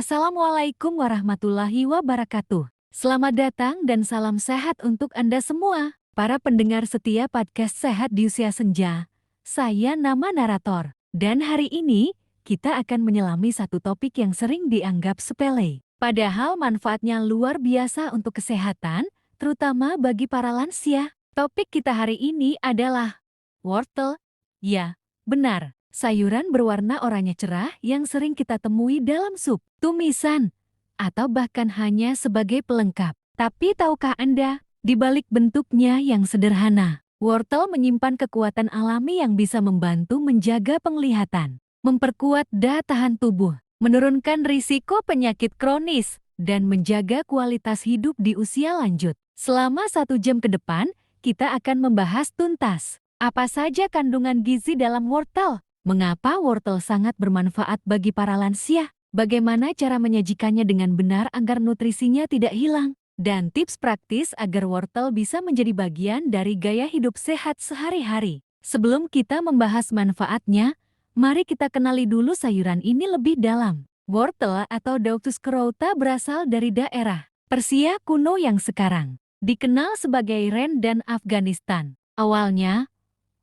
Assalamualaikum warahmatullahi wabarakatuh. Selamat datang dan salam sehat untuk Anda semua, para pendengar setia podcast Sehat di Usia Senja. Saya nama narator, dan hari ini kita akan menyelami satu topik yang sering dianggap sepele. Padahal manfaatnya luar biasa untuk kesehatan, terutama bagi para lansia. Topik kita hari ini adalah wortel. Ya, benar. Sayuran berwarna oranye cerah yang sering kita temui dalam sup, tumisan, atau bahkan hanya sebagai pelengkap. Tapi tahukah Anda, di balik bentuknya yang sederhana, wortel menyimpan kekuatan alami yang bisa membantu menjaga penglihatan, memperkuat daya tahan tubuh, menurunkan risiko penyakit kronis, dan menjaga kualitas hidup di usia lanjut. Selama 1 jam ke depan, kita akan membahas tuntas apa saja kandungan gizi dalam wortel. Mengapa wortel sangat bermanfaat bagi para lansia? Bagaimana cara menyajikannya dengan benar agar nutrisinya tidak hilang? Dan tips praktis agar wortel bisa menjadi bagian dari gaya hidup sehat sehari-hari. Sebelum kita membahas manfaatnya, mari kita kenali dulu sayuran ini lebih dalam. Wortel atau Daucus carota berasal dari daerah Persia kuno yang sekarang dikenal sebagai Iran dan Afghanistan. Awalnya,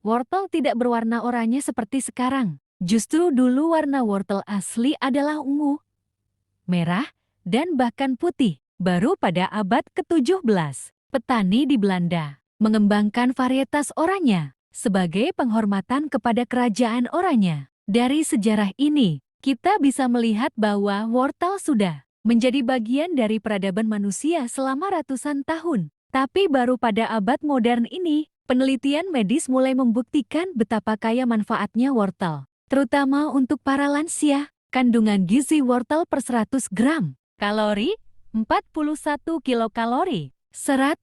wortel tidak berwarna oranye seperti sekarang. Justru dulu warna wortel asli adalah ungu, merah, dan bahkan putih. Baru pada abad ke-17, petani di Belanda mengembangkan varietas oranye sebagai penghormatan kepada kerajaan Oranye. Dari sejarah ini, kita bisa melihat bahwa wortel sudah menjadi bagian dari peradaban manusia selama ratusan tahun. Tapi baru pada abad modern ini, penelitian medis mulai membuktikan betapa kaya manfaatnya wortel, terutama untuk para lansia. Kandungan gizi wortel per 100 gram, kalori 41 kilokalori, serat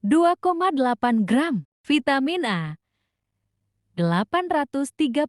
2,8 gram, vitamin A 835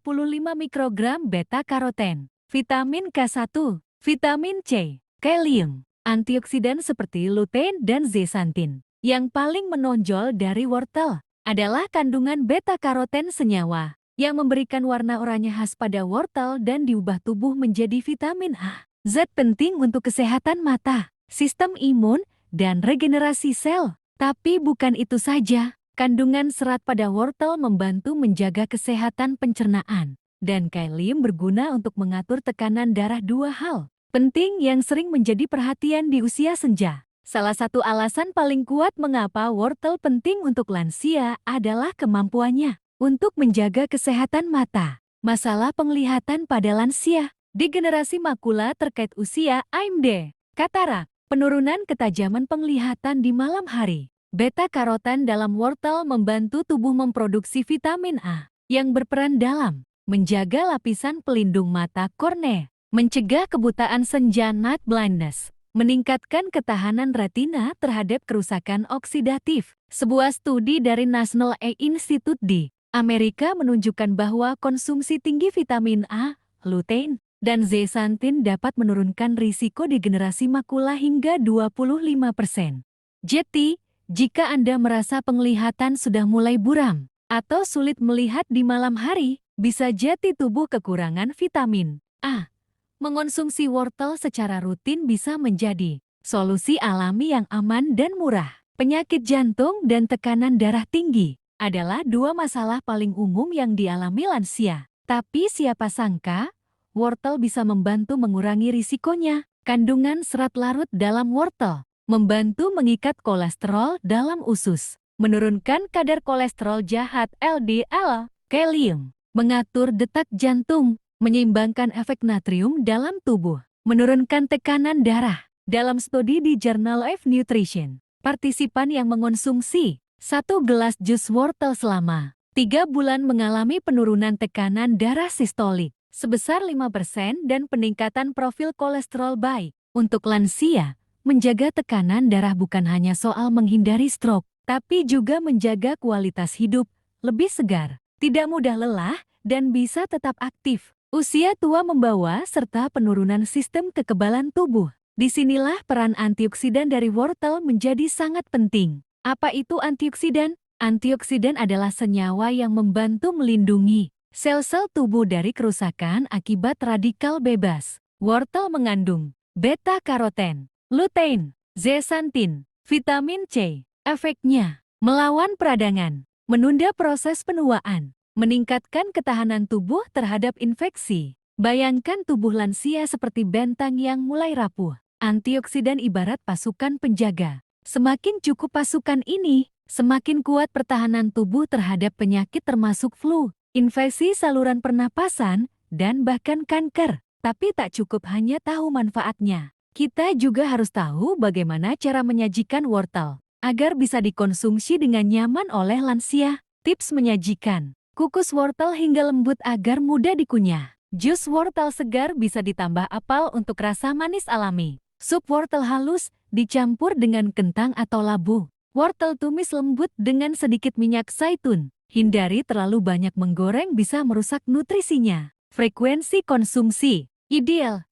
mikrogram beta-karoten, vitamin K1, vitamin C, kalium, antioksidan seperti lutein dan zeaxanthin. Yang paling menonjol dari wortel adalah kandungan beta-karoten senyawa yang memberikan warna oranye khas pada wortel dan diubah tubuh menjadi vitamin A. Zat penting untuk kesehatan mata, sistem imun, dan regenerasi sel. Tapi bukan itu saja, kandungan serat pada wortel membantu menjaga kesehatan pencernaan, dan kalium berguna untuk mengatur tekanan darah, dua hal penting yang sering menjadi perhatian di usia senja. Salah satu alasan paling kuat mengapa wortel penting untuk lansia adalah kemampuannya untuk menjaga kesehatan mata. Masalah penglihatan pada lansia, degenerasi makula terkait usia, AMD, katarak, penurunan ketajaman penglihatan di malam hari. Beta-karoten dalam wortel membantu tubuh memproduksi vitamin A yang berperan dalam menjaga lapisan pelindung mata kornea, mencegah kebutaan senja night blindness, meningkatkan ketahanan retina terhadap kerusakan oksidatif. Sebuah studi dari National Eye Institute di Amerika menunjukkan bahwa konsumsi tinggi vitamin A, lutein, dan zeaxanthin dapat menurunkan risiko degenerasi makula hingga 25%. Jadi, jika Anda merasa penglihatan sudah mulai buram atau sulit melihat di malam hari, bisa jadi tubuh kekurangan vitamin A. Mengonsumsi wortel secara rutin bisa menjadi solusi alami yang aman dan murah. Penyakit jantung dan tekanan darah tinggi adalah dua masalah paling umum yang dialami lansia. Tapi siapa sangka, wortel bisa membantu mengurangi risikonya. Kandungan serat larut dalam wortel membantu mengikat kolesterol dalam usus, menurunkan kadar kolesterol jahat LDL, kalium, mengatur detak jantung, menyeimbangkan efek natrium dalam tubuh, menurunkan tekanan darah. Dalam studi di Journal of Nutrition, partisipan yang mengonsumsi 1 gelas jus wortel selama 3 bulan mengalami penurunan tekanan darah sistolik sebesar 5% dan peningkatan profil kolesterol baik. Untuk lansia, menjaga tekanan darah bukan hanya soal menghindari stroke, tapi juga menjaga kualitas hidup lebih segar, tidak mudah lelah, dan bisa tetap aktif. Usia tua membawa serta penurunan sistem kekebalan tubuh. Disinilah peran antioksidan dari wortel menjadi sangat penting. Apa itu antioksidan? Antioksidan adalah senyawa yang membantu melindungi sel-sel tubuh dari kerusakan akibat radikal bebas. Wortel mengandung beta-karoten, lutein, zeaxanthin, vitamin C. Efeknya, melawan peradangan, menunda proses penuaan, meningkatkan ketahanan tubuh terhadap infeksi. Bayangkan tubuh lansia seperti bentang yang mulai rapuh. Antioksidan ibarat pasukan penjaga. Semakin cukup pasukan ini, semakin kuat pertahanan tubuh terhadap penyakit termasuk flu, infeksi saluran pernapasan, dan bahkan kanker. Tapi tak cukup hanya tahu manfaatnya. Kita juga harus tahu bagaimana cara menyajikan wortel agar bisa dikonsumsi dengan nyaman oleh lansia. Tips menyajikan: kukus wortel hingga lembut agar mudah dikunyah. Jus wortel segar bisa ditambah apel untuk rasa manis alami. Sup wortel halus dicampur dengan kentang atau labu. Wortel tumis lembut dengan sedikit minyak zaitun. Hindari terlalu banyak menggoreng, bisa merusak nutrisinya. Frekuensi konsumsi ideal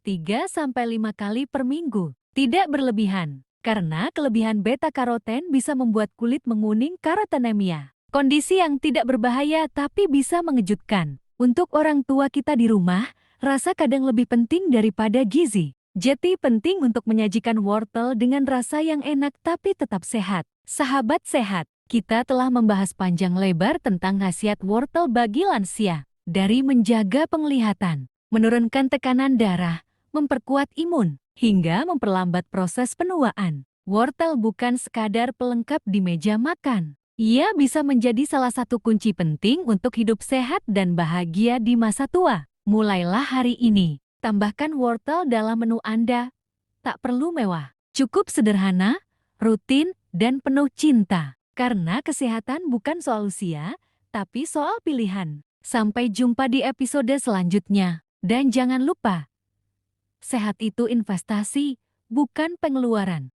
3-5 kali per minggu. Tidak berlebihan, karena kelebihan beta-karoten bisa membuat kulit menguning karotenemia. Kondisi yang tidak berbahaya tapi bisa mengejutkan. Untuk orang tua kita di rumah, rasa kadang lebih penting daripada gizi. Jadi penting untuk menyajikan wortel dengan rasa yang enak tapi tetap sehat. Sahabat sehat, kita telah membahas panjang lebar tentang khasiat wortel bagi lansia. Dari menjaga penglihatan, menurunkan tekanan darah, memperkuat imun, hingga memperlambat proses penuaan. Wortel bukan sekadar pelengkap di meja makan. Ia bisa menjadi salah satu kunci penting untuk hidup sehat dan bahagia di masa tua. Mulailah hari ini. Tambahkan wortel dalam menu Anda. Tak perlu mewah, cukup sederhana, rutin, dan penuh cinta. Karena kesehatan bukan soal usia, tapi soal pilihan. Sampai jumpa di episode selanjutnya. Dan jangan lupa, sehat itu investasi, bukan pengeluaran.